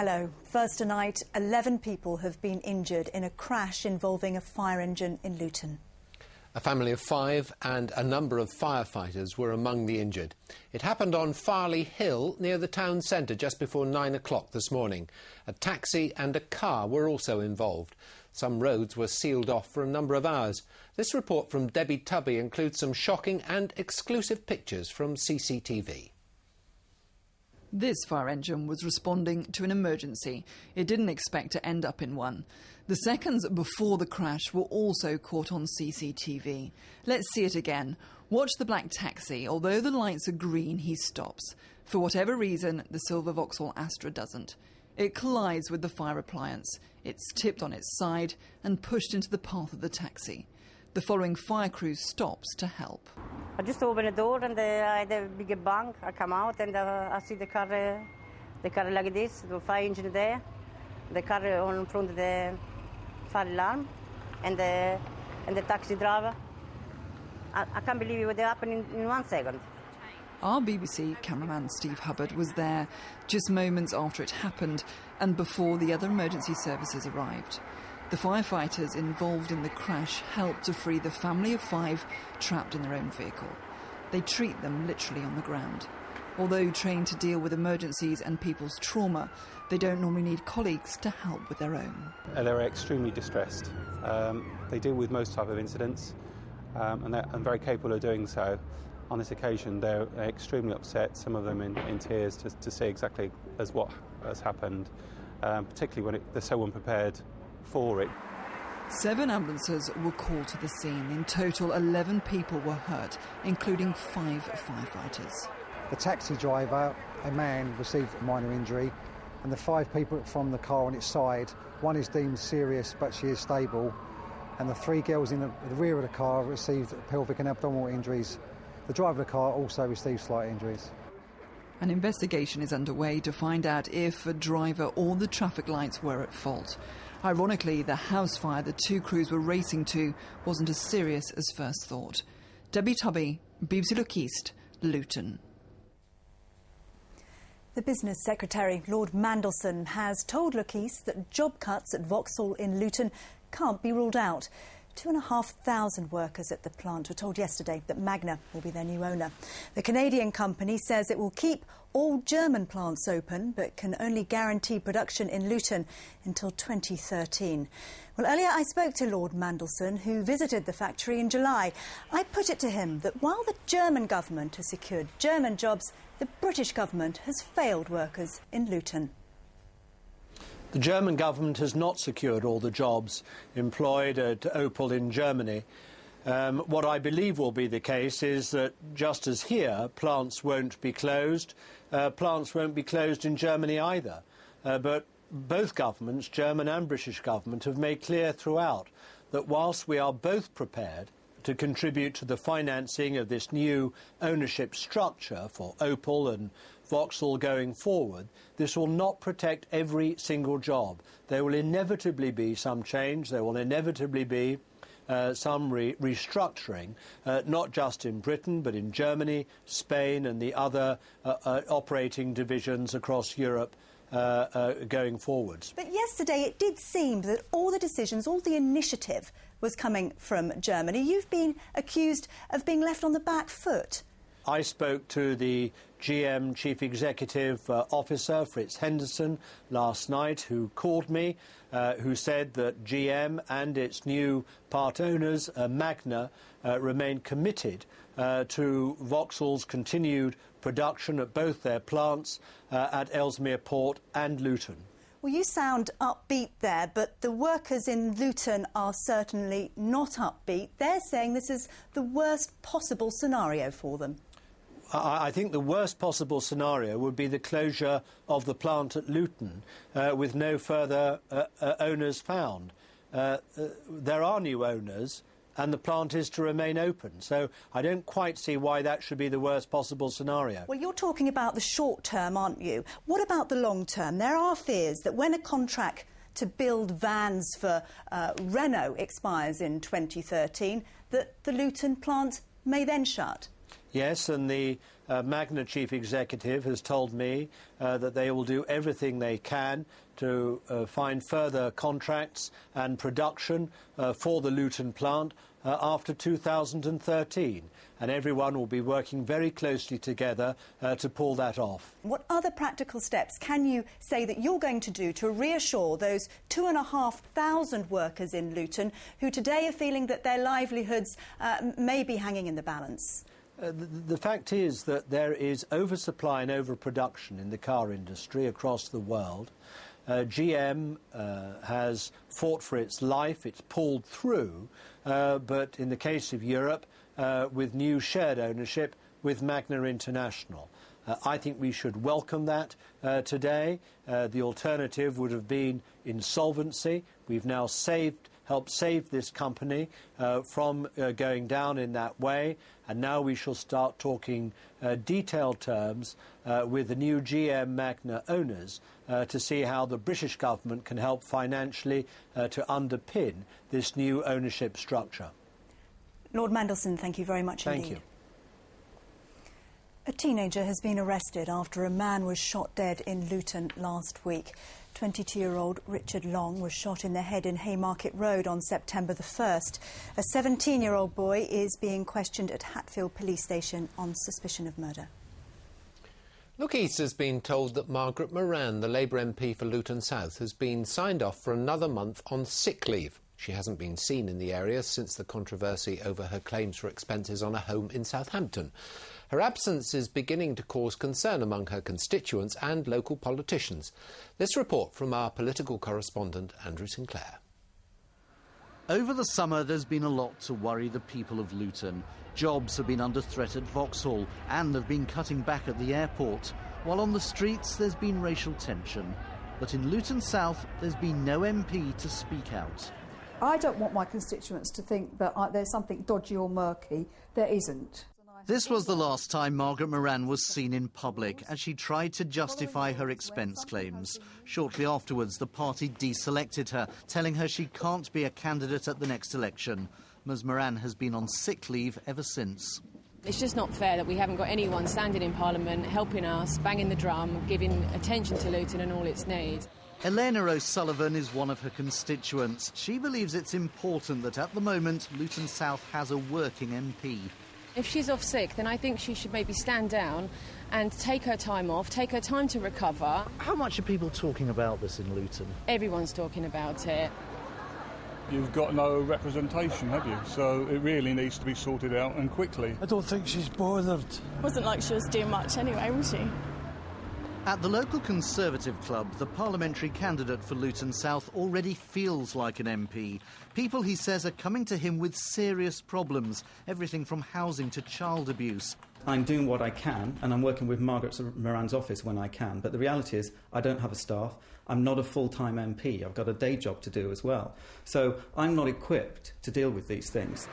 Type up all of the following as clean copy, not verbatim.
Hello. First tonight, 11 people have been injured in a crash involving a fire engine in Luton. A family of 5 and a number of firefighters were among the injured. It happened on Farley Hill near the town centre just before 9 o'clock this morning. A taxi and a car were also involved. Some roads were sealed off for a number of hours. This report from Debbie Tubby includes some shocking and exclusive pictures from CCTV. This fire engine was responding to an emergency. It didn't expect to end up in one. The seconds before the crash were also caught on CCTV. Let's see it again. Watch the black taxi. Although the lights are green, he stops. For whatever reason, the silver Vauxhall Astra doesn't. It collides with the fire appliance. It's tipped on its side and pushed into the path of the taxi. The following fire crew stops to help. I just opened the door and I had a big bang. I come out and I see the car like this, the fire engine there, the car in front of the fire alarm, and the taxi driver. I can't believe what happened in 1 second. Our BBC cameraman Steve Hubbard was there just moments after it happened and before the other emergency services arrived. The firefighters involved in the crash helped to free the family of 5 trapped in their own vehicle. They treat them literally on the ground. Although trained to deal with emergencies and people's trauma, they don't normally need colleagues to help with their own. They're extremely distressed. They deal with most type of incidents and they're very capable of doing so. On this occasion, they're extremely upset, some of them in tears, to see exactly as what has happened, particularly when they're so unprepared for it. 7 ambulances were called to the scene. In total, 11 people were hurt, including 5 firefighters. The taxi driver, a man, received a minor injury, and the 5 people from the car on its side, one is deemed serious but she is stable, and the 3 girls in the rear of the car received pelvic and abdominal injuries. The driver of the car also received slight injuries. An investigation is underway to find out if a driver or the traffic lights were at fault. Ironically, the house fire the 2 crews were racing to wasn't as serious as first thought. Debbie Tubby, BBC Look East, Luton. The Business Secretary, Lord Mandelson, has told Look East that job cuts at Vauxhall in Luton can't be ruled out. 2,500 workers at the plant were told yesterday that Magna will be their new owner. The Canadian company says it will keep all German plants open but can only guarantee production in Luton until 2013. Well, earlier I spoke to Lord Mandelson, who visited the factory in July. I put it to him that while the German government has secured German jobs, the British government has failed workers in Luton. The German government has not secured all the jobs employed at Opel in Germany. What I believe will be the case is that, just as here, plants won't be closed in Germany either. But both governments, German and British government, have made clear throughout that whilst we are both prepared to contribute to the financing of this new ownership structure for Opel and Vauxhall going forward, this will not protect every single job. There will inevitably be some change, there will inevitably be some restructuring, not just in Britain but in Germany, Spain and the other operating divisions across Europe going forwards. But yesterday it did seem that all the decisions, all the initiative was coming from Germany. You've been accused of being left on the back foot. I spoke to the GM Chief Executive Officer, Fritz Henderson, last night, who called me, who said that GM and its new part owners, Magna, remain committed to Vauxhall's continued production at both their plants at Ellesmere Port and Luton. Well, you sound upbeat there, but the workers in Luton are certainly not upbeat. They're saying this is the worst possible scenario for them. I think the worst possible scenario would be the closure of the plant at Luton with no further owners found. There are new owners and the plant is to remain open. So I don't quite see why that should be the worst possible scenario. Well, you're talking about the short term, aren't you? What about the long term? There are fears that when a contract to build vans for Renault expires in 2013, that the Luton plant may then shut. Yes, and the Magna chief executive has told me that they will do everything they can to find further contracts and production for the Luton plant after 2013. And everyone will be working very closely together to pull that off. What other practical steps can you say that you're going to do to reassure those 2,500 workers in Luton who today are feeling that their livelihoods may be hanging in the balance? The fact is that there is oversupply and overproduction in the car industry across the world. GM has fought for its life, it's pulled through, but in the case of Europe, with new shared ownership with Magna International. I think we should welcome that today. The alternative would have been insolvency. We've now helped save this company from going down in that way, and now we shall start talking detailed terms with the new GM Magna owners to see how the British government can help financially to underpin this new ownership structure. Lord Mandelson, thank you very much indeed. Thank you. A teenager has been arrested after a man was shot dead in Luton last week. 22-year-old Richard Long was shot in the head in Haymarket Road on September the 1st. A 17-year-old boy is being questioned at Hatfield Police Station on suspicion of murder. Look East has been told that Margaret Moran, the Labour MP for Luton South, has been signed off for another month on sick leave. She hasn't been seen in the area since the controversy over her claims for expenses on a home in Southampton. Her absence is beginning to cause concern among her constituents and local politicians. This report from our political correspondent, Andrew Sinclair. Over the summer, there's been a lot to worry the people of Luton. Jobs have been under threat at Vauxhall and have been cutting back at the airport, while on the streets there's been racial tension. But in Luton South, there's been no MP to speak out. I don't want my constituents to think that there's something dodgy or murky. There isn't. This was the last time Margaret Moran was seen in public as she tried to justify her expense claims. Shortly afterwards, the party deselected her, telling her she can't be a candidate at the next election. Ms Moran has been on sick leave ever since. It's just not fair that we haven't got anyone standing in Parliament, helping us, banging the drum, giving attention to Luton and all its needs. Elena O'Sullivan is one of her constituents. She believes it's important that at the moment Luton South has a working MP. If she's off sick, then I think she should maybe stand down and take her time off, take her time to recover. How much are people talking about this in Luton? Everyone's talking about it. You've got no representation, have you? So it really needs to be sorted out, and quickly. I don't think she's bothered. Wasn't like she was doing much anyway, was she? At the local Conservative club, the parliamentary candidate for Luton South already feels like an MP. People, he says, are coming to him with serious problems, everything from housing to child abuse. I'm doing what I can, and I'm working with Margaret Moran's office when I can, but the reality is I don't have a staff. I'm not a full-time MP. I've got a day job to do as well. So I'm not equipped to deal with these things.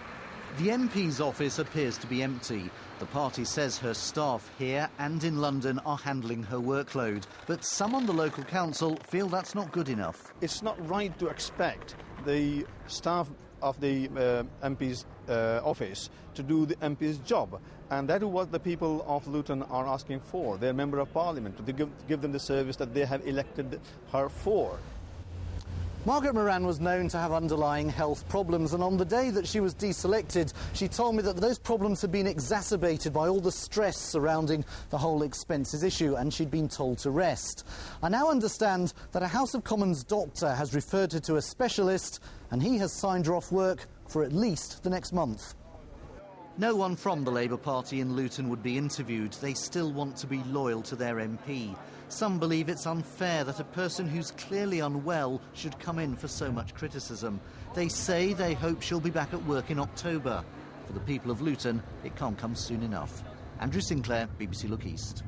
The MP's office appears to be empty. The party says her staff here and in London are handling her workload, but some on the local council feel that's not good enough. It's not right to expect the staff of the MP's office to do the MP's job, and that is what the people of Luton are asking for, their Member of Parliament, to give them the service that they have elected her for. Margaret Moran was known to have underlying health problems, and on the day that she was deselected, she told me that those problems had been exacerbated by all the stress surrounding the whole expenses issue, and she'd been told to rest. I now understand that a House of Commons doctor has referred her to a specialist, and he has signed her off work for at least the next month. No one from the Labour Party in Luton would be interviewed. They still want to be loyal to their MP. Some believe it's unfair that a person who's clearly unwell should come in for so much criticism. They say they hope she'll be back at work in October. For the people of Luton, it can't come soon enough. Andrew Sinclair, BBC Look East.